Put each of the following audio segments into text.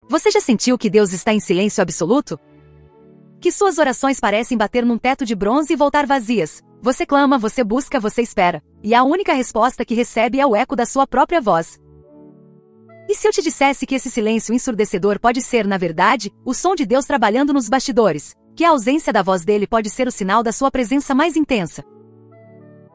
Você já sentiu que Deus está em silêncio absoluto? Que suas orações parecem bater num teto de bronze e voltar vazias. Você clama, você busca, você espera. E a única resposta que recebe é o eco da sua própria voz. E se eu te dissesse que esse silêncio ensurdecedor pode ser, na verdade, o som de Deus trabalhando nos bastidores? Que a ausência da voz dele pode ser o sinal da sua presença mais intensa?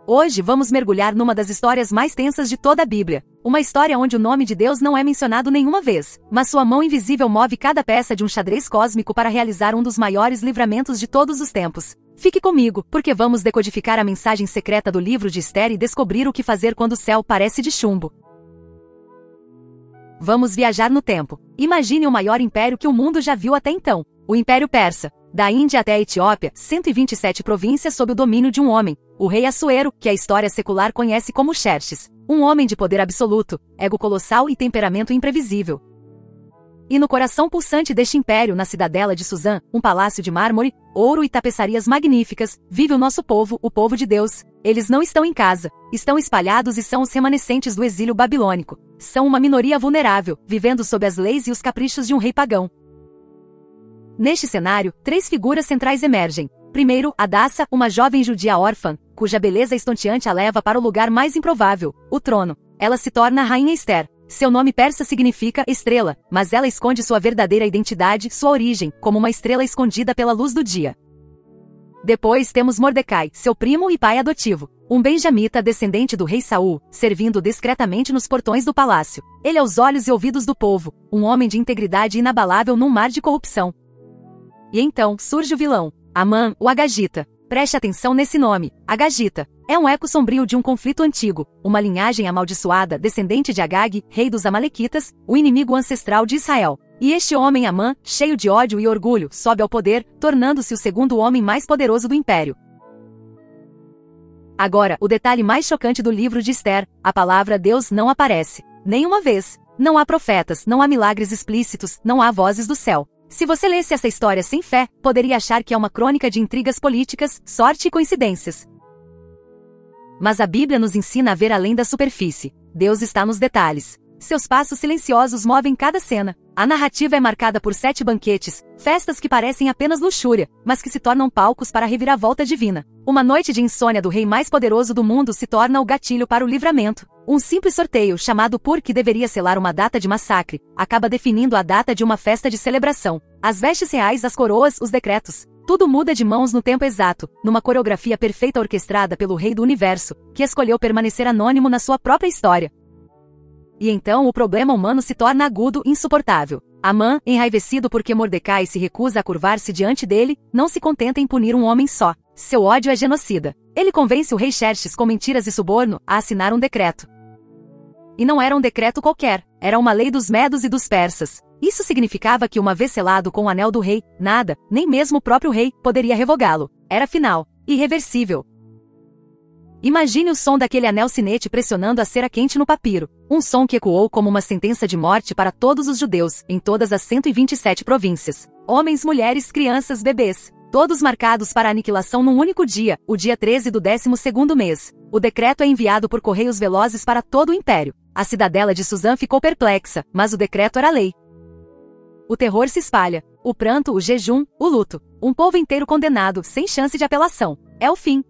Hoje vamos mergulhar numa das histórias mais tensas de toda a Bíblia. Uma história onde o nome de Deus não é mencionado nenhuma vez, mas sua mão invisível move cada peça de um xadrez cósmico para realizar um dos maiores livramentos de todos os tempos. Fique comigo, porque vamos decodificar a mensagem secreta do livro de Ester e descobrir o que fazer quando o céu parece de chumbo. Vamos viajar no tempo. Imagine o maior império que o mundo já viu até então, o Império Persa. Da Índia até a Etiópia, 127 províncias sob o domínio de um homem, o rei Assuero, que a história secular conhece como Xerxes. Um homem de poder absoluto, ego colossal e temperamento imprevisível. E no coração pulsante deste império, na cidadela de Suzã, um palácio de mármore, ouro e tapeçarias magníficas, vive o nosso povo, o povo de Deus. Eles não estão em casa, estão espalhados e são os remanescentes do exílio babilônico. São uma minoria vulnerável, vivendo sob as leis e os caprichos de um rei pagão. Neste cenário, três figuras centrais emergem. Primeiro, Hadassa, uma jovem judia órfã, cuja beleza estonteante a leva para o lugar mais improvável, o trono. Ela se torna a rainha Ester. Seu nome persa significa estrela, mas ela esconde sua verdadeira identidade, sua origem, como uma estrela escondida pela luz do dia. Depois temos Mordecai, seu primo e pai adotivo, um benjamita descendente do rei Saul, servindo discretamente nos portões do palácio. Ele é os olhos e ouvidos do povo, um homem de integridade inabalável num mar de corrupção. E então, surge o vilão, Amã, o Agagita. Preste atenção nesse nome, Agagita. É um eco sombrio de um conflito antigo, uma linhagem amaldiçoada descendente de Agag, rei dos Amalequitas, o inimigo ancestral de Israel. E este homem Amã, cheio de ódio e orgulho, sobe ao poder, tornando-se o segundo homem mais poderoso do império. Agora, o detalhe mais chocante do livro de Ester, a palavra Deus não aparece. Nenhuma vez. Não há profetas, não há milagres explícitos, não há vozes do céu. Se você lesse essa história sem fé, poderia achar que é uma crônica de intrigas políticas, sorte e coincidências. Mas a Bíblia nos ensina a ver além da superfície. Deus está nos detalhes. Seus passos silenciosos movem cada cena. A narrativa é marcada por 7 banquetes, festas que parecem apenas luxúria, mas que se tornam palcos para a reviravolta divina. Uma noite de insônia do rei mais poderoso do mundo se torna o gatilho para o livramento. Um simples sorteio, chamado por que deveria selar uma data de massacre, acaba definindo a data de uma festa de celebração. As vestes reais, as coroas, os decretos. Tudo muda de mãos no tempo exato, numa coreografia perfeita orquestrada pelo Rei do Universo, que escolheu permanecer anônimo na sua própria história. E então o problema humano se torna agudo e insuportável. Amã, enraivecido porque Mordecai se recusa a curvar-se diante dele, não se contenta em punir um homem só. Seu ódio é genocida. Ele convence o rei Xerxes com mentiras e suborno a assinar um decreto. E não era um decreto qualquer, era uma lei dos medos e dos persas. Isso significava que uma vez selado com o anel do rei, nada, nem mesmo o próprio rei, poderia revogá-lo. Era final, irreversível. Imagine o som daquele anel cinete pressionando a cera quente no papiro. Um som que ecoou como uma sentença de morte para todos os judeus, em todas as 127 províncias. Homens, mulheres, crianças, bebês. Todos marcados para a aniquilação num único dia, o dia 13 do 12º mês. O decreto é enviado por correios velozes para todo o império. A cidadela de Suzã ficou perplexa, mas o decreto era lei. O terror se espalha. O pranto, o jejum, o luto. Um povo inteiro condenado, sem chance de apelação. É o fim.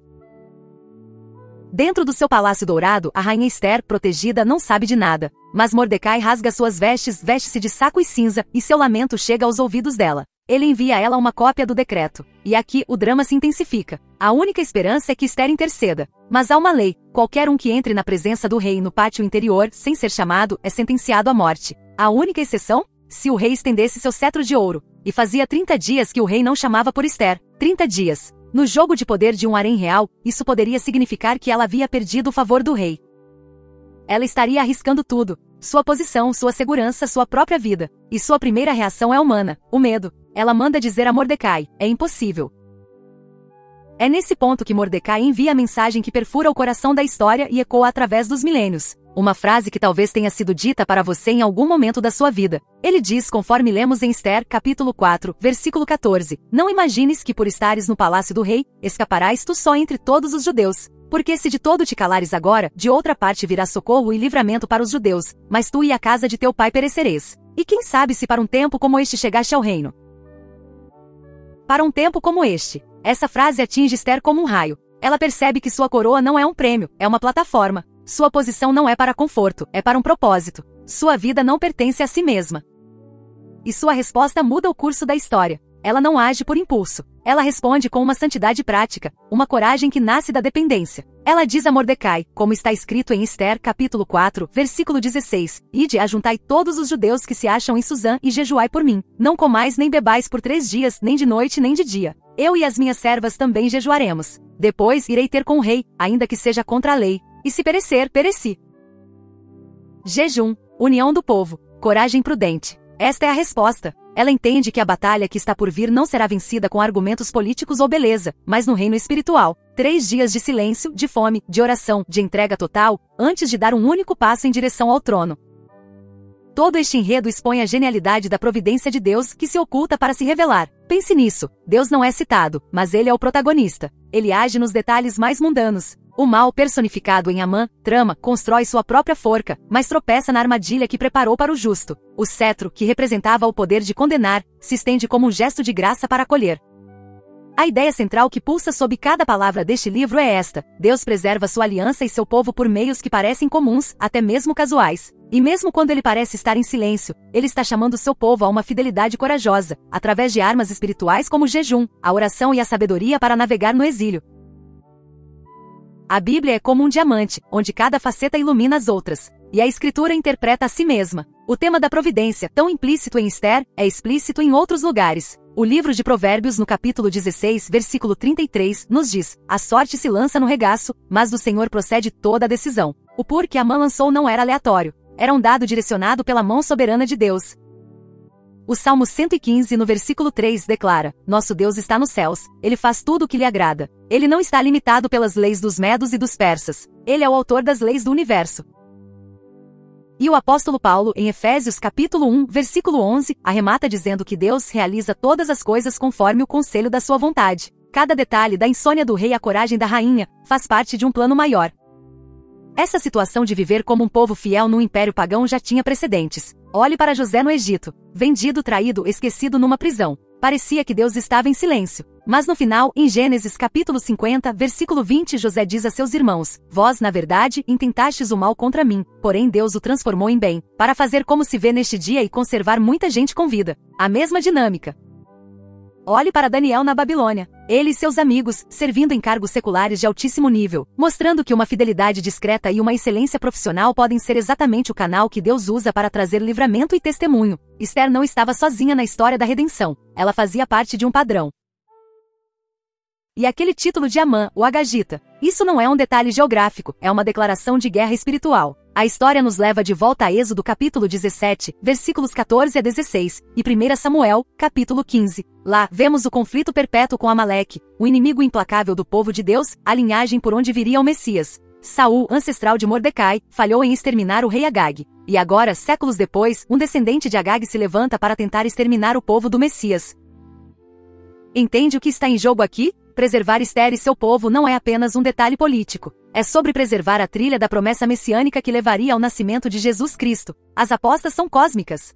Dentro do seu palácio dourado, a rainha Ester, protegida, não sabe de nada. Mas Mordecai rasga suas vestes, veste-se de saco e cinza, e seu lamento chega aos ouvidos dela. Ele envia a ela uma cópia do decreto. E aqui, o drama se intensifica. A única esperança é que Ester interceda. Mas há uma lei. Qualquer um que entre na presença do rei no pátio interior, sem ser chamado, é sentenciado à morte. A única exceção? Se o rei estendesse seu cetro de ouro. E fazia 30 dias que o rei não chamava por Ester. 30 dias. No jogo de poder de um harém real, isso poderia significar que ela havia perdido o favor do rei. Ela estaria arriscando tudo. Sua posição, sua segurança, sua própria vida. E sua primeira reação é humana, o medo. Ela manda dizer a Mordecai, é impossível. É nesse ponto que Mordecai envia a mensagem que perfura o coração da história e ecoa através dos milênios. Uma frase que talvez tenha sido dita para você em algum momento da sua vida. Ele diz, conforme lemos em Ester, capítulo 4, versículo 14, não imagines que por estares no palácio do rei, escaparás tu só entre todos os judeus. Porque se de todo te calares agora, de outra parte virá socorro e livramento para os judeus, mas tu e a casa de teu pai perecereis. E quem sabe se para um tempo como este chegaste ao reino. Para um tempo como este. Essa frase atinge Esther como um raio. Ela percebe que sua coroa não é um prêmio, é uma plataforma. Sua posição não é para conforto, é para um propósito. Sua vida não pertence a si mesma. E sua resposta muda o curso da história. Ela não age por impulso. Ela responde com uma santidade prática, uma coragem que nasce da dependência. Ela diz a Mordecai, como está escrito em Esther, capítulo 4, versículo 16, Ide, ajuntai todos os judeus que se acham em Susã e jejuai por mim. Não comais nem bebais por 3 dias, nem de noite nem de dia. Eu e as minhas servas também jejuaremos. Depois irei ter com o rei, ainda que seja contra a lei. E se perecer, pereci. Jejum, união do povo, coragem prudente. Esta é a resposta. Ela entende que a batalha que está por vir não será vencida com argumentos políticos ou beleza, mas no reino espiritual. 3 dias de silêncio, de fome, de oração, de entrega total, antes de dar um único passo em direção ao trono. Todo este enredo expõe a genialidade da providência de Deus que se oculta para se revelar. Pense nisso. Deus não é citado, mas ele é o protagonista. Ele age nos detalhes mais mundanos. O mal personificado em Amã, trama, constrói sua própria forca, mas tropeça na armadilha que preparou para o justo. O cetro, que representava o poder de condenar, se estende como um gesto de graça para acolher. A ideia central que pulsa sob cada palavra deste livro é esta: Deus preserva sua aliança e seu povo por meios que parecem comuns, até mesmo casuais. E mesmo quando ele parece estar em silêncio, ele está chamando seu povo a uma fidelidade corajosa, através de armas espirituais como o jejum, a oração e a sabedoria para navegar no exílio. A Bíblia é como um diamante, onde cada faceta ilumina as outras. E a Escritura interpreta a si mesma. O tema da providência, tão implícito em Esther, é explícito em outros lugares. O livro de Provérbios, no capítulo 16, versículo 33, nos diz: A sorte se lança no regaço, mas do Senhor procede toda a decisão. O pur que Amã lançou não era aleatório. Era um dado direcionado pela mão soberana de Deus. O Salmo 115, no versículo 3, declara: Nosso Deus está nos céus, Ele faz tudo o que lhe agrada. Ele não está limitado pelas leis dos medos e dos persas. Ele é o autor das leis do universo. E o apóstolo Paulo, em Efésios capítulo 1, versículo 11, arremata dizendo que Deus realiza todas as coisas conforme o conselho da sua vontade. Cada detalhe, da insônia do rei à coragem da rainha, faz parte de um plano maior. Essa situação de viver como um povo fiel num império pagão já tinha precedentes. Olhe para José no Egito. Vendido, traído, esquecido numa prisão. Parecia que Deus estava em silêncio. Mas no final, em Gênesis capítulo 50, versículo 20, José diz a seus irmãos: Vós, na verdade, intentastes o mal contra mim, porém Deus o transformou em bem, para fazer como se vê neste dia e conservar muita gente com vida. A mesma dinâmica. Olhe para Daniel na Babilônia. Ele e seus amigos, servindo em cargos seculares de altíssimo nível, mostrando que uma fidelidade discreta e uma excelência profissional podem ser exatamente o canal que Deus usa para trazer livramento e testemunho. Esther não estava sozinha na história da redenção. Ela fazia parte de um padrão. E aquele título de Amã, o Agagita. Isso não é um detalhe geográfico, é uma declaração de guerra espiritual. A história nos leva de volta a Êxodo capítulo 17, versículos 14 a 16, e 1 Samuel, capítulo 15. Lá, vemos o conflito perpétuo com Amaleque, o inimigo implacável do povo de Deus, a linhagem por onde viria o Messias. Saul, ancestral de Mordecai, falhou em exterminar o rei Agag. E agora, séculos depois, um descendente de Agag se levanta para tentar exterminar o povo do Messias. Entende o que está em jogo aqui? Preservar Esther e seu povo não é apenas um detalhe político. É sobre preservar a trilha da promessa messiânica que levaria ao nascimento de Jesus Cristo. As apostas são cósmicas.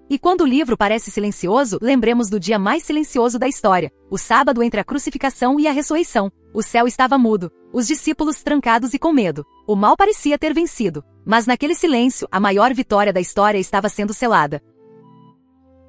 E quando o livro parece silencioso, lembremos do dia mais silencioso da história, o sábado entre a crucificação e a ressurreição. O céu estava mudo, os discípulos trancados e com medo. O mal parecia ter vencido. Mas naquele silêncio, a maior vitória da história estava sendo selada.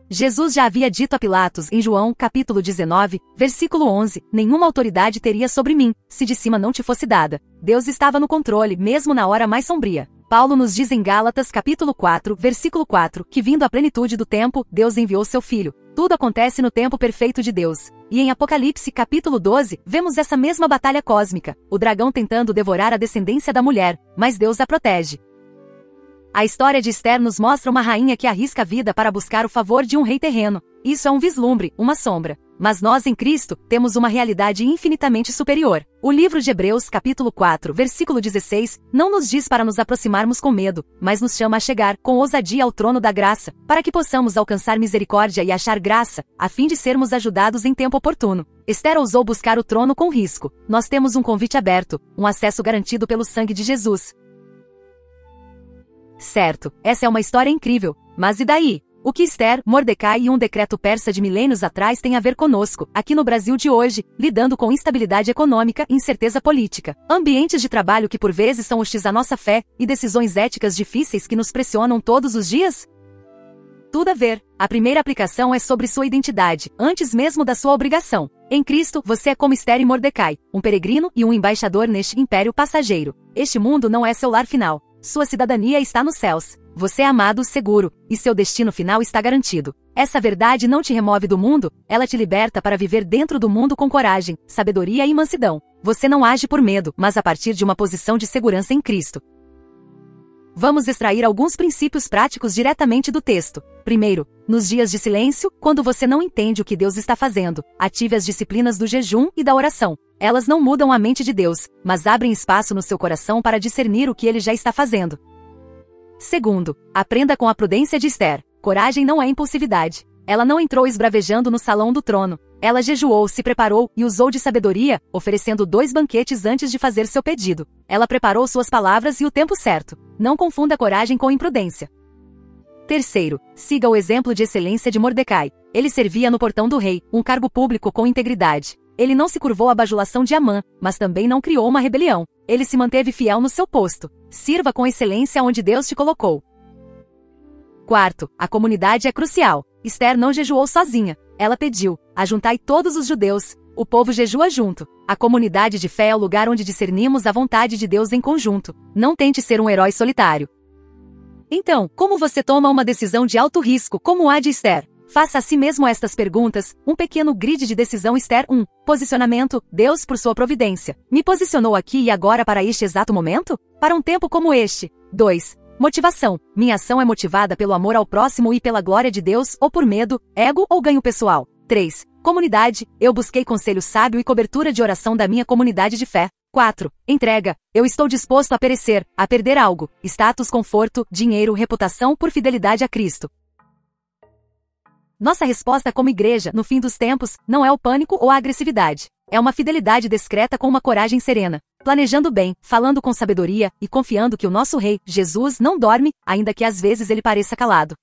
Jesus já havia dito a Pilatos em João, capítulo 19, versículo 11, nenhuma autoridade teria sobre mim, se de cima não te fosse dada. Deus estava no controle, mesmo na hora mais sombria. Paulo nos diz em Gálatas, capítulo 4, versículo 4, que vindo à plenitude do tempo, Deus enviou seu Filho. Tudo acontece no tempo perfeito de Deus. E em Apocalipse, capítulo 12, vemos essa mesma batalha cósmica, o dragão tentando devorar a descendência da mulher, mas Deus a protege. A história de Esther nos mostra uma rainha que arrisca a vida para buscar o favor de um rei terreno. Isso é um vislumbre, uma sombra. Mas nós em Cristo, temos uma realidade infinitamente superior. O livro de Hebreus, capítulo 4, versículo 16, não nos diz para nos aproximarmos com medo, mas nos chama a chegar, com ousadia ao trono da graça, para que possamos alcançar misericórdia e achar graça, a fim de sermos ajudados em tempo oportuno. Esther ousou buscar o trono com risco. Nós temos um convite aberto, um acesso garantido pelo sangue de Jesus. Certo, essa é uma história incrível. Mas e daí? O que Esther, Mordecai e um decreto persa de milênios atrás têm a ver conosco, aqui no Brasil de hoje, lidando com instabilidade econômica e incerteza política, ambientes de trabalho que por vezes são hostis à nossa fé, e decisões éticas difíceis que nos pressionam todos os dias? Tudo a ver. A primeira aplicação é sobre sua identidade, antes mesmo da sua obrigação. Em Cristo, você é como Esther e Mordecai, um peregrino e um embaixador neste império passageiro. Este mundo não é seu lar final. Sua cidadania está nos céus. Você é amado, seguro, e seu destino final está garantido. Essa verdade não te remove do mundo, ela te liberta para viver dentro do mundo com coragem, sabedoria e mansidão. Você não age por medo, mas a partir de uma posição de segurança em Cristo. Vamos extrair alguns princípios práticos diretamente do texto. Primeiro, nos dias de silêncio, quando você não entende o que Deus está fazendo, ative as disciplinas do jejum e da oração. Elas não mudam a mente de Deus, mas abrem espaço no seu coração para discernir o que Ele já está fazendo. Segundo, aprenda com a prudência de Esther. Coragem não é impulsividade. Ela não entrou esbravejando no salão do trono. Ela jejuou, se preparou e usou de sabedoria, oferecendo 2 banquetes antes de fazer seu pedido. Ela preparou suas palavras e o tempo certo. Não confunda coragem com imprudência. Terceiro, siga o exemplo de excelência de Mordecai. Ele servia no portão do rei, um cargo público com integridade. Ele não se curvou à bajulação de Amã, mas também não criou uma rebelião. Ele se manteve fiel no seu posto. Sirva com excelência onde Deus te colocou. Quarto, a comunidade é crucial. Esther não jejuou sozinha. Ela pediu: ajuntai todos os judeus. O povo jejua junto. A comunidade de fé é o lugar onde discernimos a vontade de Deus em conjunto. Não tente ser um herói solitário. Então, como você toma uma decisão de alto risco como a de Esther? Faça a si mesmo estas perguntas. Um pequeno grid de decisão. Esther 1. Posicionamento. Deus, por sua providência, me posicionou aqui e agora para este exato momento? Para um tempo como este. 2. Motivação. Minha ação é motivada pelo amor ao próximo e pela glória de Deus, ou por medo, ego ou ganho pessoal. 3. Comunidade. Eu busquei conselho sábio e cobertura de oração da minha comunidade de fé. 4. Entrega. Eu estou disposto a perecer, a perder algo, status, conforto, dinheiro, reputação por fidelidade a Cristo. Nossa resposta como igreja, no fim dos tempos, não é o pânico ou a agressividade. É uma fidelidade discreta com uma coragem serena. Planejando bem, falando com sabedoria e confiando que o nosso Rei, Jesus, não dorme, ainda que às vezes ele pareça calado.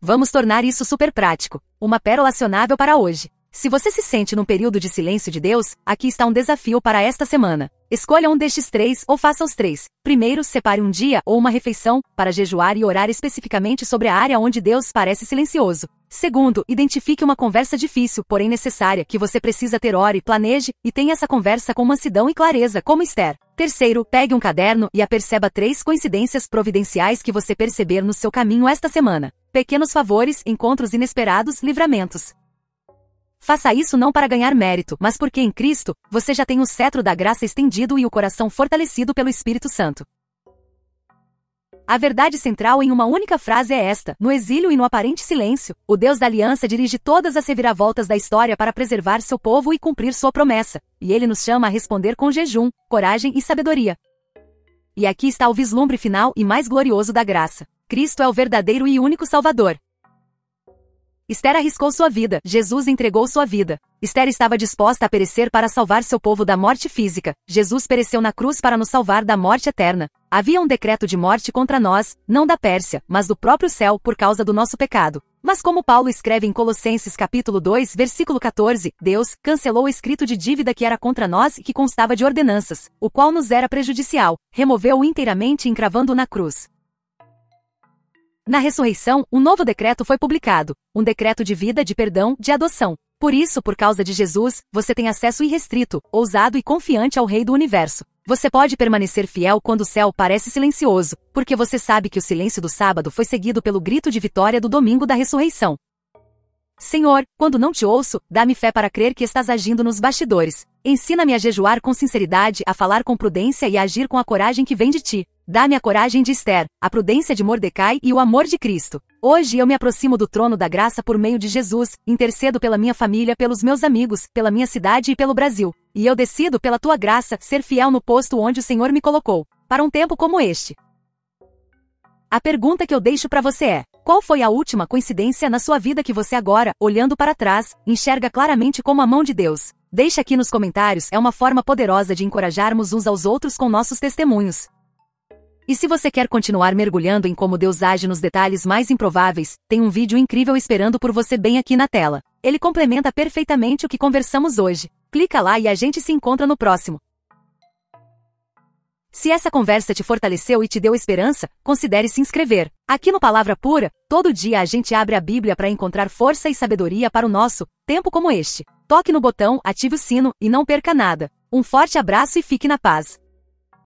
Vamos tornar isso super prático. Uma pérola acionável para hoje. Se você se sente num período de silêncio de Deus, aqui está um desafio para esta semana. Escolha um destes 3 ou faça os 3. Primeiro, separe um dia ou uma refeição para jejuar e orar especificamente sobre a área onde Deus parece silencioso. Segundo, identifique uma conversa difícil, porém necessária, que você precisa ter, ore, planeje, e tenha essa conversa com mansidão e clareza, como Esther. Terceiro, pegue um caderno e aperceba 3 coincidências providenciais que você perceber no seu caminho esta semana. Pequenos favores, encontros inesperados, livramentos. Faça isso não para ganhar mérito, mas porque em Cristo, você já tem o cetro da graça estendido e o coração fortalecido pelo Espírito Santo. A verdade central em uma única frase é esta: no exílio e no aparente silêncio, o Deus da aliança dirige todas as reviravoltas da história para preservar seu povo e cumprir sua promessa, e ele nos chama a responder com jejum, coragem e sabedoria. E aqui está o vislumbre final e mais glorioso da graça. Cristo é o verdadeiro e único Salvador. Esther arriscou sua vida, Jesus entregou sua vida. Esther estava disposta a perecer para salvar seu povo da morte física. Jesus pereceu na cruz para nos salvar da morte eterna. Havia um decreto de morte contra nós, não da Pérsia, mas do próprio céu por causa do nosso pecado. Mas como Paulo escreve em Colossenses capítulo 2, versículo 14, Deus cancelou o escrito de dívida que era contra nós e que constava de ordenanças, o qual nos era prejudicial, removeu-o inteiramente encravando-o na cruz. Na ressurreição, um novo decreto foi publicado, um decreto de vida, de perdão, de adoção. Por isso, por causa de Jesus, você tem acesso irrestrito, ousado e confiante ao Rei do Universo. Você pode permanecer fiel quando o céu parece silencioso, porque você sabe que o silêncio do sábado foi seguido pelo grito de vitória do domingo da ressurreição. Senhor, quando não te ouço, dá-me fé para crer que estás agindo nos bastidores. Ensina-me a jejuar com sinceridade, a falar com prudência e a agir com a coragem que vem de ti. Dá-me a coragem de Esther, a prudência de Mordecai e o amor de Cristo. Hoje eu me aproximo do trono da graça por meio de Jesus, intercedo pela minha família, pelos meus amigos, pela minha cidade e pelo Brasil. E eu decido, pela tua graça, ser fiel no posto onde o Senhor me colocou, para um tempo como este. A pergunta que eu deixo para você é: qual foi a última coincidência na sua vida que você agora, olhando para trás, enxerga claramente como a mão de Deus? Deixe aqui nos comentários, é uma forma poderosa de encorajarmos uns aos outros com nossos testemunhos. E se você quer continuar mergulhando em como Deus age nos detalhes mais improváveis, tem um vídeo incrível esperando por você bem aqui na tela. Ele complementa perfeitamente o que conversamos hoje. Clica lá e a gente se encontra no próximo. Se essa conversa te fortaleceu e te deu esperança, considere se inscrever. Aqui no Palavra Pura, todo dia a gente abre a Bíblia para encontrar força e sabedoria para o nosso tempo como este. Toque no botão, ative o sino e não perca nada. Um forte abraço e fique na paz.